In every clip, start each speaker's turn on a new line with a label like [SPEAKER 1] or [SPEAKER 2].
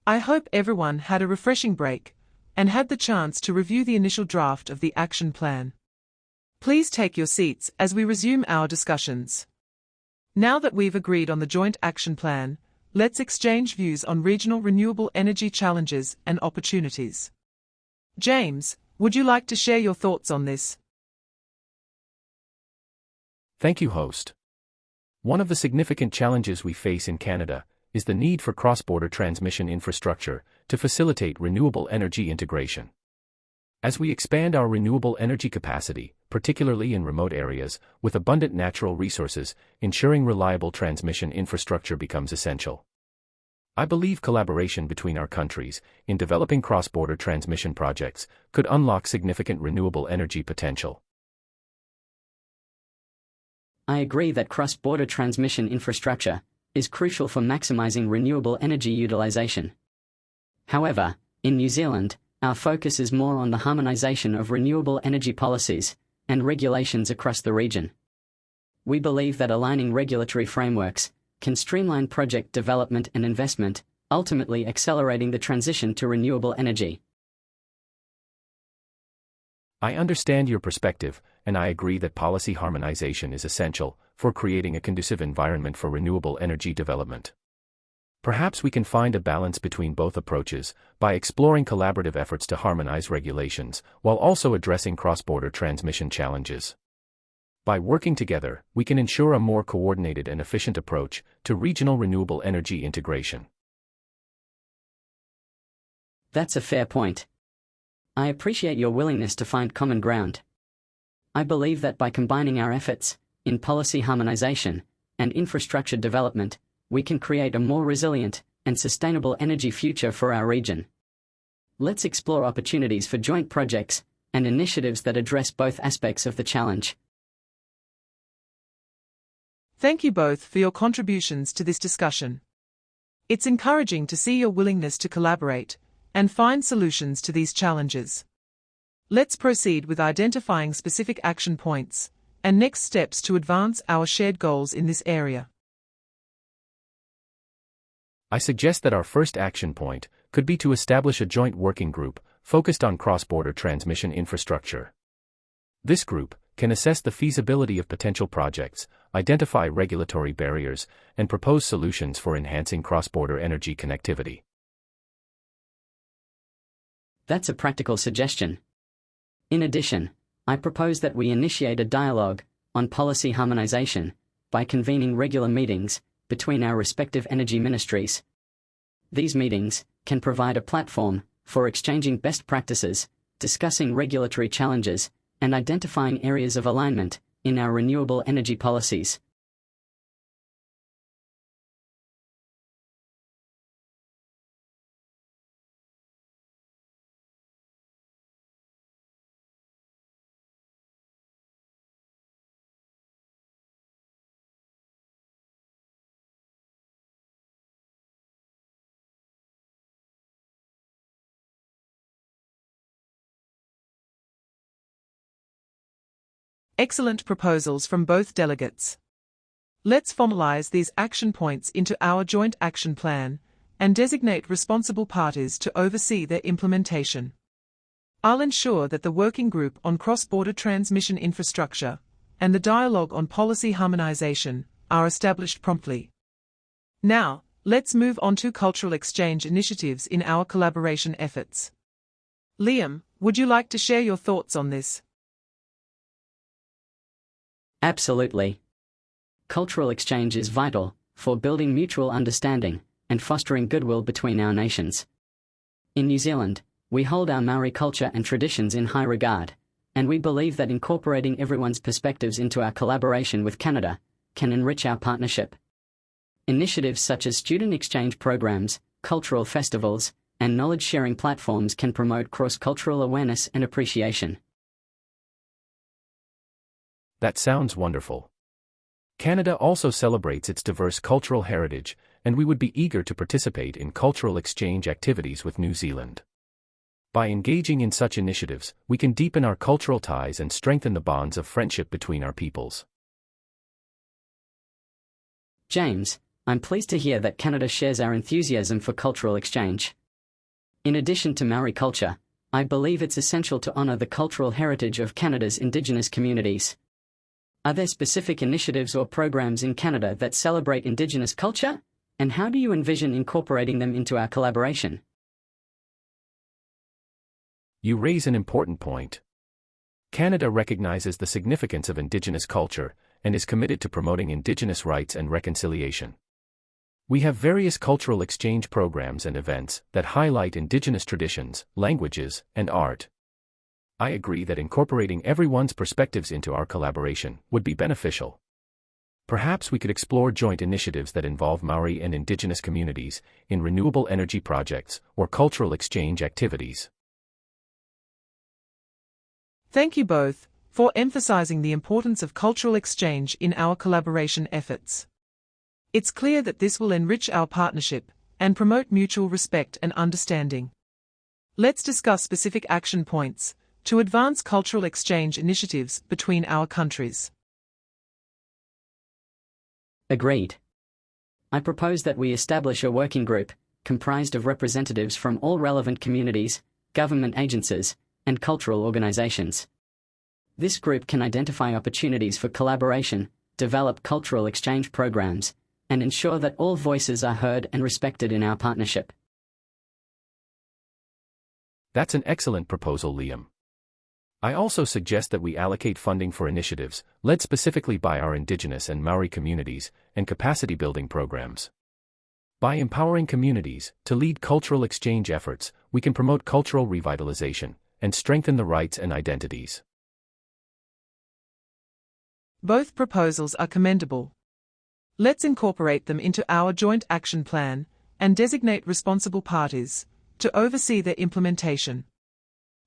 [SPEAKER 1] I hope everyone had a refreshing break and had the chance to review the initial draft of the action plan. Please take your seats as we resume our discussions. Now that we've agreed on the joint action plan, let's exchange views on regional renewable energy challenges and opportunities. James, would you like to share your thoughts on this?
[SPEAKER 2] Thank you, host. One of the significant challenges we face in Canada is the need for cross-border transmission infrastructure to facilitate renewable energy integration. As we expand our renewable energy capacity, particularly in remote areas with abundant natural resources, ensuring reliable transmission infrastructure becomes essential. I believe collaboration between our countries in developing cross-border transmission projects could unlock significant renewable energy potential.
[SPEAKER 3] I agree that cross-border transmission infrastructure is crucial for maximizing renewable energy utilization. However, in New Zealand, our focus is more on the harmonization of renewable energy policies and regulations across the region. We believe that aligning regulatory frameworks can streamline project development and investment, ultimately accelerating the transition to renewable energy.
[SPEAKER 2] I understand your perspective, and I agree that policy harmonization is essential for creating a conducive environment for renewable energy development. Perhaps we can find a balance between both approaches by exploring collaborative efforts to harmonize regulations while also addressing cross-border transmission challenges. By working together, we can ensure a more coordinated and efficient approach to regional renewable energy integration.
[SPEAKER 3] That's a fair point. I appreciate your willingness to find common ground. I believe that by combining our efforts in policy harmonization and infrastructure development, we can create a more resilient and sustainable energy future for our region. Let's explore opportunities for joint projects and initiatives that address both aspects of the challenge.
[SPEAKER 1] Thank you both for your contributions to this discussion. It's encouraging to see your willingness to collaborate and find solutions to these challenges. Let's proceed with identifying specific action points and next steps to advance our shared goals in this area.
[SPEAKER 2] I suggest that our first action point could be to establish a joint working group focused on cross-border transmission infrastructure. This group can assess the feasibility of potential projects, identify regulatory barriers, and propose solutions for enhancing cross-border energy connectivity.
[SPEAKER 3] That's a practical suggestion. In addition, I propose that we initiate a dialogue on policy harmonization by convening regular meetings between our respective energy ministries. These meetings can provide a platform for exchanging best practices, discussing regulatory challenges, and identifying areas of alignment in our renewable energy policies.
[SPEAKER 1] Excellent proposals from both delegates. Let's formalize these action points into our joint action plan and designate responsible parties to oversee their implementation. I'll ensure that the working group on cross-border transmission infrastructure and the dialogue on policy harmonization are established promptly. Now, let's move on to cultural exchange initiatives in our collaboration efforts. Liam, would you like to share your thoughts on this?
[SPEAKER 3] Absolutely. Cultural exchange is vital for building mutual understanding and fostering goodwill between our nations. In New Zealand, we hold our Maori culture and traditions in high regard, and we believe that incorporating everyone's perspectives into our collaboration with Canada can enrich our partnership. Initiatives such as student exchange programs, cultural festivals, and knowledge-sharing platforms can promote cross-cultural awareness and appreciation.
[SPEAKER 2] That sounds wonderful. Canada also celebrates its diverse cultural heritage, and we would be eager to participate in cultural exchange activities with New Zealand. By engaging in such initiatives, we can deepen our cultural ties and strengthen the bonds of friendship between our peoples.
[SPEAKER 3] James, I'm pleased to hear that Canada shares our enthusiasm for cultural exchange. In addition to Maori culture, I believe it's essential to honour the cultural heritage of Canada's Indigenous communities. Are there specific initiatives or programs in Canada that celebrate Indigenous culture? And how do you envision incorporating them into our collaboration?
[SPEAKER 2] You raise an important point. Canada recognizes the significance of Indigenous culture and is committed to promoting Indigenous rights and reconciliation. We have various cultural exchange programs and events that highlight Indigenous traditions, languages, and art. I agree that incorporating everyone's perspectives into our collaboration would be beneficial. Perhaps we could explore joint initiatives that involve Maori and Indigenous communities in renewable energy projects or cultural exchange activities.
[SPEAKER 1] Thank you both for emphasizing the importance of cultural exchange in our collaboration efforts. It's clear that this will enrich our partnership and promote mutual respect and understanding. Let's discuss specific action points to advance cultural exchange initiatives between our countries.
[SPEAKER 3] Agreed. I propose that we establish a working group comprised of representatives from all relevant communities, government agencies, and cultural organizations. This group can identify opportunities for collaboration, develop cultural exchange programs, and ensure that all voices are heard and respected in our partnership.
[SPEAKER 2] That's an excellent proposal, Liam. I also suggest that we allocate funding for initiatives led specifically by our Indigenous and Maori communities and capacity-building programs. By empowering communities to lead cultural exchange efforts, we can promote cultural revitalization and strengthen the rights and identities.
[SPEAKER 1] Both proposals are commendable. Let's incorporate them into our joint action plan and designate responsible parties to oversee their implementation.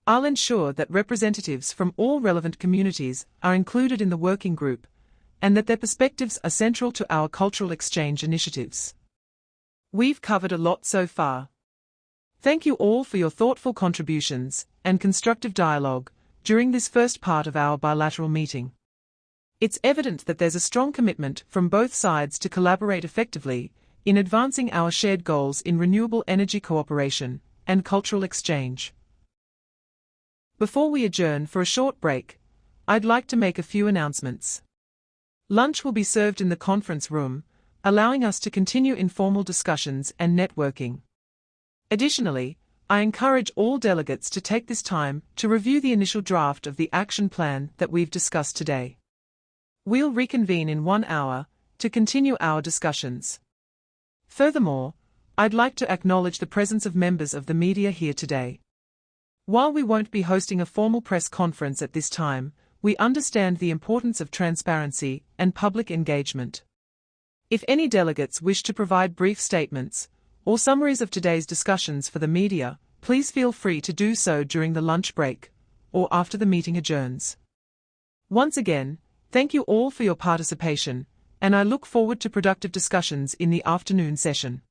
[SPEAKER 1] I'll ensure that representatives from all relevant communities are included in the working group and that their perspectives are central to our cultural exchange initiatives. We've covered a lot so far. Thank you all for your thoughtful contributions and constructive dialogue during this first part of our bilateral meeting. It's evident that there's a strong commitment from both sides to collaborate effectively in advancing our shared goals in renewable energy cooperation and cultural exchange. Before we adjourn for a short break, I'd like to make a few announcements. Lunch will be served in the conference room, allowing us to continue informal discussions and networking. Additionally, I encourage all delegates to take this time to review the initial draft of the action plan that we've discussed today. We'll reconvene in 1 hour to continue our discussions. Furthermore, I'd like to acknowledge the presence of members of the media here today. While we won't be hosting a formal press conference at this time, we understand the importance of transparency and public engagement. If any delegates wish to provide brief statements or summaries of today's discussions for the media, please feel free to do so during the lunch break or after the meeting adjourns. Once again, thank you all for your participation, and I look forward to productive discussions in the afternoon session.